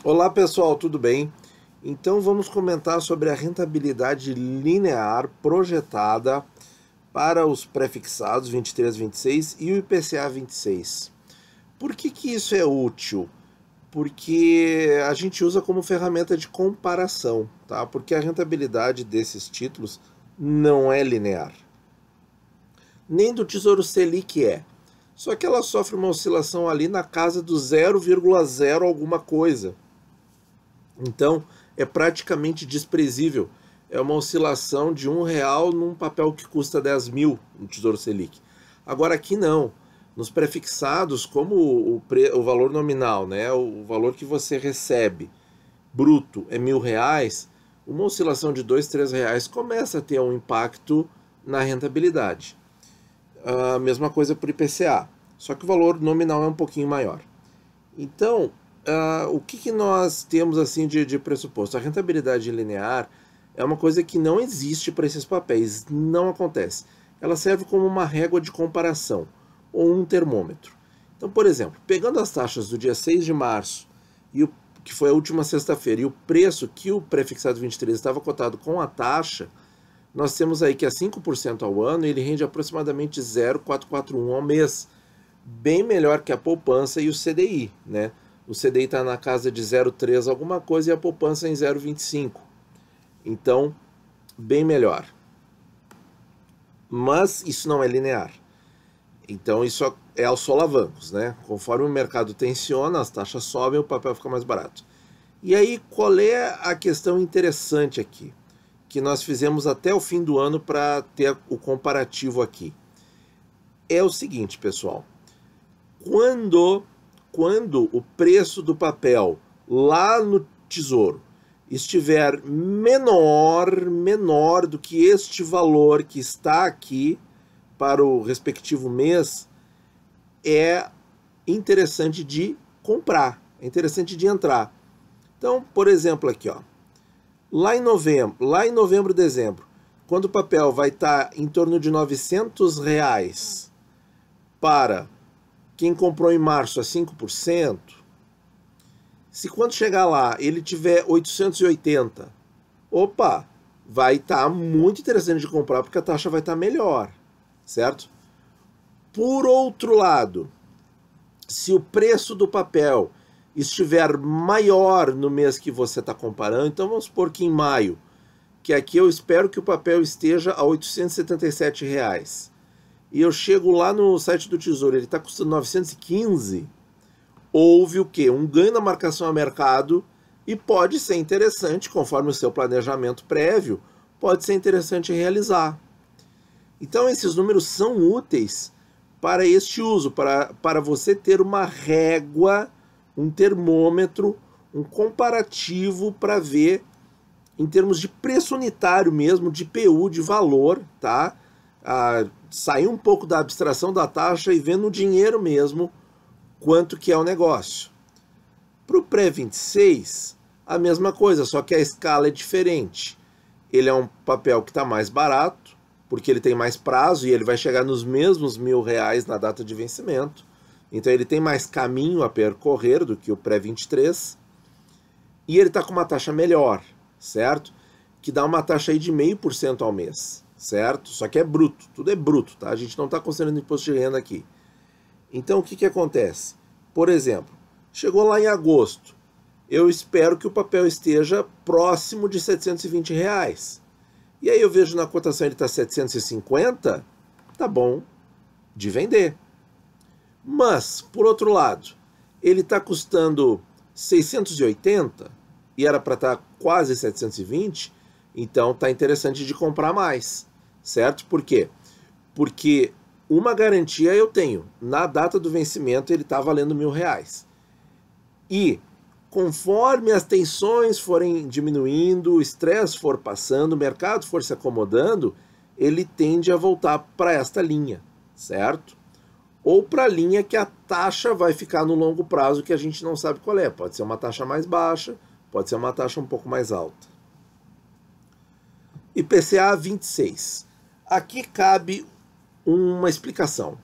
Olá pessoal, tudo bem? Então vamos comentar sobre a rentabilidade linear projetada para os prefixados 23, 26 e o IPCA 26. Por que isso é útil? Porque a gente usa como ferramenta de comparação, tá? Porque a rentabilidade desses títulos não é linear. Nem do Tesouro Selic é. Só que ela sofre uma oscilação ali na casa do 0,0 alguma coisa. Então, é praticamente desprezível. É uma oscilação de R$ 1 num papel que custa 10 mil no Tesouro Selic. Agora aqui não. Nos prefixados, como o valor nominal, né, o valor que você recebe bruto é R$ 1.000, uma oscilação de R$ 2, R$ 3 começa a ter um impacto na rentabilidade. A mesma coisa para o IPCA, só que o valor nominal é um pouquinho maior. Então, o que nós temos assim de pressuposto? A rentabilidade linear é uma coisa que não existe para esses papéis, não acontece. Ela serve como uma régua de comparação, ou um termômetro. Então, por exemplo, pegando as taxas do dia 6 de março, que foi a última sexta-feira, e o preço que o prefixado 23 estava cotado com a taxa, nós temos aí que é 5% ao ano e ele rende aproximadamente 0,441 ao mês. Bem melhor que a poupança e o CDI, né? O CDI está na casa de 0,3 alguma coisa e a poupança em 0,25. Então, bem melhor. Mas isso não é linear. Então, isso é aos solavancos, né? Conforme o mercado tensiona, as taxas sobem, o papel fica mais barato. E aí, qual é a questão interessante aqui? Que nós fizemos até o fim do ano para ter o comparativo aqui. É o seguinte, pessoal. Quando o preço do papel lá no Tesouro estiver menor do que este valor que está aqui para o respectivo mês, é interessante de comprar, é interessante de entrar. Então, por exemplo, aqui, ó, lá em novembro, dezembro, quando o papel vai estar em torno de R$ 900 para quem comprou em março a 5%, se quando chegar lá ele tiver 880, opa, vai estar muito interessante de comprar porque a taxa vai estar melhor, certo? Por outro lado, se o preço do papel estiver maior no mês que você está comparando, então vamos supor que em maio, que aqui eu espero que o papel esteja a R$ 877, e eu chego lá no site do Tesouro, ele está custando 915, houve o quê? Um ganho na marcação a mercado e pode ser interessante, conforme o seu planejamento prévio, pode ser interessante realizar. Então esses números são úteis para este uso, para você ter uma régua, um termômetro, um comparativo para ver em termos de preço unitário mesmo, de PU, de valor, tá? Sair um pouco da abstração da taxa e ver no dinheiro mesmo quanto que é o negócio. Para o pré-26, a mesma coisa, só que a escala é diferente. Ele é um papel que está mais barato, porque ele tem mais prazo e ele vai chegar nos mesmos R$ 1.000 na data de vencimento. Então ele tem mais caminho a percorrer do que o pré-23. E ele está com uma taxa melhor, certo? Que dá uma taxa aí de 0,5% ao mês, certo? Só que é bruto, tudo é bruto, tá? A gente não está considerando imposto de renda aqui. Então o que acontece? Por exemplo, chegou lá em agosto, eu espero que o papel esteja próximo de R$ 720. E aí eu vejo na cotação ele está 750, tá bom de vender. Mas, por outro lado, ele está custando 680 e era para estar quase 720, então tá interessante de comprar mais, certo? Por quê? Porque uma garantia eu tenho, na data do vencimento ele está valendo R$ 1.000. E conforme as tensões forem diminuindo, o estresse for passando, o mercado for se acomodando, ele tende a voltar para esta linha, certo? Ou para a linha que a taxa vai ficar no longo prazo, que a gente não sabe qual é. Pode ser uma taxa mais baixa, pode ser uma taxa um pouco mais alta. IPCA 26. Aqui cabe uma explicação.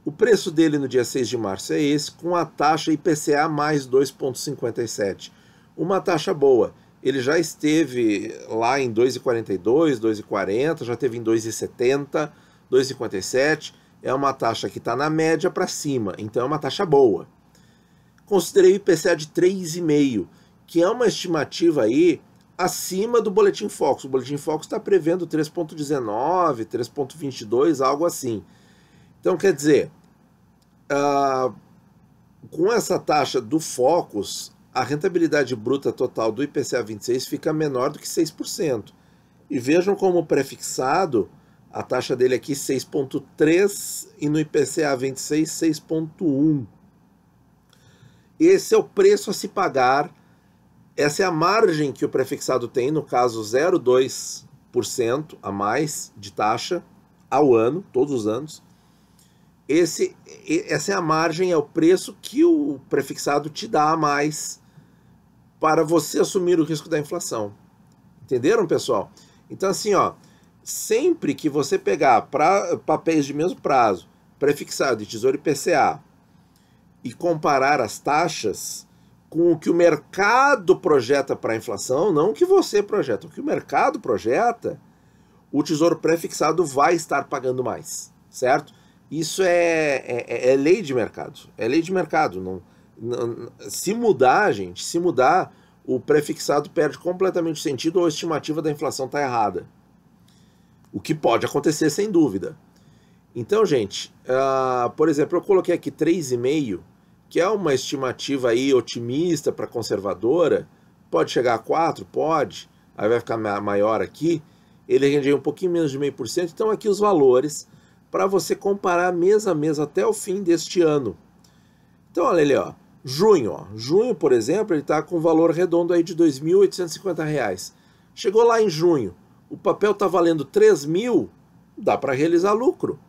O preço dele no dia 6 de março é esse, com a taxa IPCA mais 2,57. Uma taxa boa. Ele já esteve lá em 2,42, 2,40, já teve em 2,70, 2,57. É uma taxa que está na média para cima, então é uma taxa boa. Considerei o IPCA de 3,5, que é uma estimativa aí acima do Boletim Focus. O Boletim Focus está prevendo 3,19, 3,22, algo assim. Então, quer dizer, com essa taxa do Focus, a rentabilidade bruta total do IPCA 26 fica menor do que 6%. E vejam como prefixado, a taxa dele aqui 6,3 e no IPCA 26 6,1. Esse é o preço a se pagar, essa é a margem que o prefixado tem, no caso 0,2% a mais de taxa ao ano, todos os anos. Essa é a margem, é o preço que o prefixado te dá a mais para você assumir o risco da inflação. Entenderam, pessoal? Então, assim, ó, sempre que você pegar papéis de mesmo prazo, prefixado e Tesouro IPCA, e comparar as taxas com o que o mercado projeta para a inflação, não o que você projeta, o que o mercado projeta, o Tesouro prefixado vai estar pagando mais, certo? Isso é lei de mercado. É lei de mercado. Se mudar, gente, se mudar, o prefixado perde completamente o sentido ou a estimativa da inflação está errada. O que pode acontecer, sem dúvida. Então, gente, por exemplo, eu coloquei aqui 3,5, que é uma estimativa aí otimista para conservadora. Pode chegar a 4? Pode. Aí vai ficar maior aqui. Ele rendia um pouquinho menos de 0,5%. Então, aqui os valores para você comparar mês a mês até o fim deste ano. Então, olha ali, ó, junho. Junho, por exemplo, ele está com um valor redondo aí de R$ 2.850. Chegou lá em junho, o papel está valendo 3.000, dá para realizar lucro.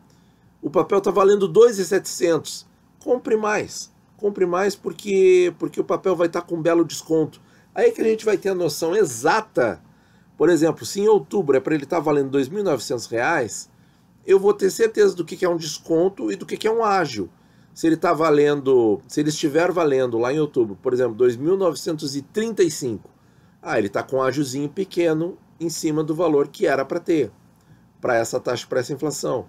O papel está valendo 2.700, compre mais. Compre mais porque o papel vai estar com um belo desconto. Aí que a gente vai ter a noção exata. Por exemplo, se em outubro é para ele estar valendo R$ 2.900, eu vou ter certeza do que é um desconto e do que é um ágio. Se ele estiver valendo lá em outubro, por exemplo, 2.935, ele está com um ágiozinho pequeno em cima do valor que era para ter, para essa taxa, para essa inflação.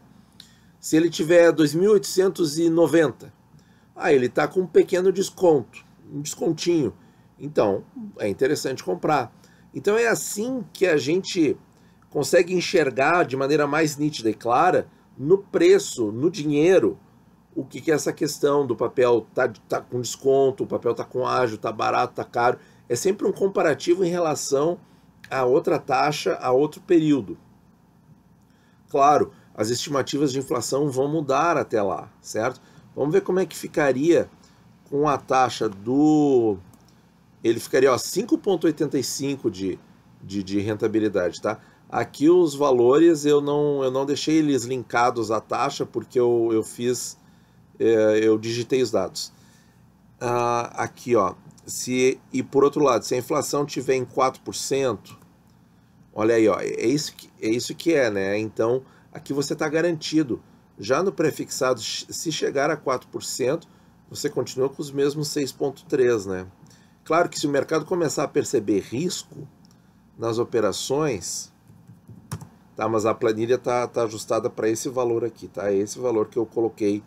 Se ele tiver 2.890, ele está com um pequeno desconto, um descontinho. Então, é interessante comprar. Então é assim que a gente consegue enxergar de maneira mais nítida e clara, no preço, no dinheiro, o que é essa questão do papel tá com desconto, o papel tá com ágio, tá barato, tá caro. É sempre um comparativo em relação a outra taxa, a outro período. Claro, as estimativas de inflação vão mudar até lá, certo? Vamos ver como é que ficaria com a taxa do... Ele ficaria 5,85 de rentabilidade, tá? Aqui os valores eu não deixei eles linkados à taxa porque eu digitei os dados. Aqui, ó, e por outro lado, se a inflação tiver em 4%, olha aí, ó, é isso que é, né? Então, aqui você está garantido. Já no prefixado, se chegar a 4%, você continua com os mesmos 6,3%, né? Claro que se o mercado começar a perceber risco nas operações, tá? Mas a planilha tá ajustada para esse valor aqui, tá? É esse valor que eu coloquei,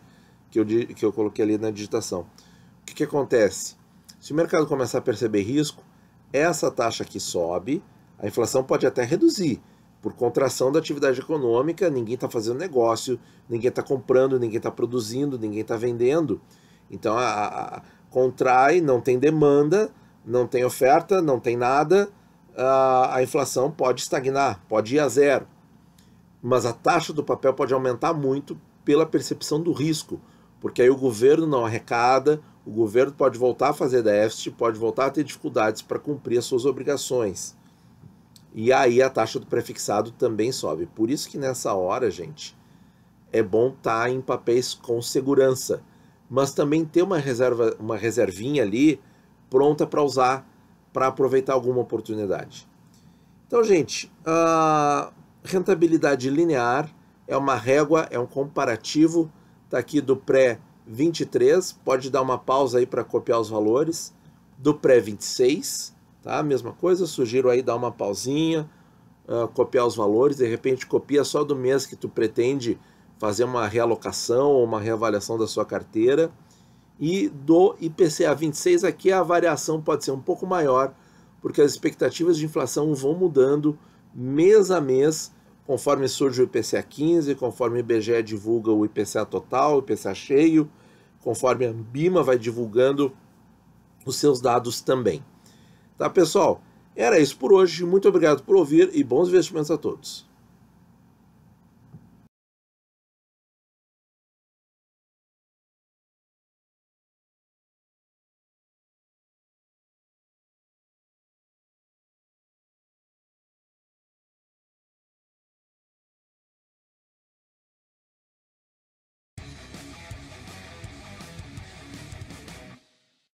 que eu coloquei ali na digitação. O que acontece? Se o mercado começar a perceber risco, essa taxa aqui sobe, a inflação pode até reduzir, por contração da atividade econômica, ninguém está fazendo negócio, ninguém está comprando, ninguém está produzindo, ninguém está vendendo. Então contrai, não tem demanda, não tem oferta, não tem nada, a inflação pode estagnar, pode ir a zero. Mas a taxa do papel pode aumentar muito pela percepção do risco, porque aí o governo não arrecada, o governo pode voltar a fazer déficit, pode voltar a ter dificuldades para cumprir as suas obrigações. E aí a taxa do prefixado também sobe. Por isso que nessa hora, gente, é bom estar em papéis com segurança, mas também ter uma reservinha ali pronta para usar, para aproveitar alguma oportunidade. Então, gente, a rentabilidade linear é uma régua, é um comparativo Está aqui do pré-23, pode dar uma pausa aí para copiar os valores. Do pré-26, tá? Mesma coisa, sugiro aí dar uma pausinha, copiar os valores, de repente copia só do mês que tu pretende fazer uma realocação ou uma reavaliação da sua carteira. E do IPCA 26 aqui a variação pode ser um pouco maior, porque as expectativas de inflação vão mudando mês a mês, conforme surge o IPCA 15, conforme o IBGE divulga o IPCA total, o IPCA cheio, conforme a Ambima vai divulgando os seus dados também. Tá, pessoal? Era isso por hoje. Muito obrigado por ouvir e bons investimentos a todos.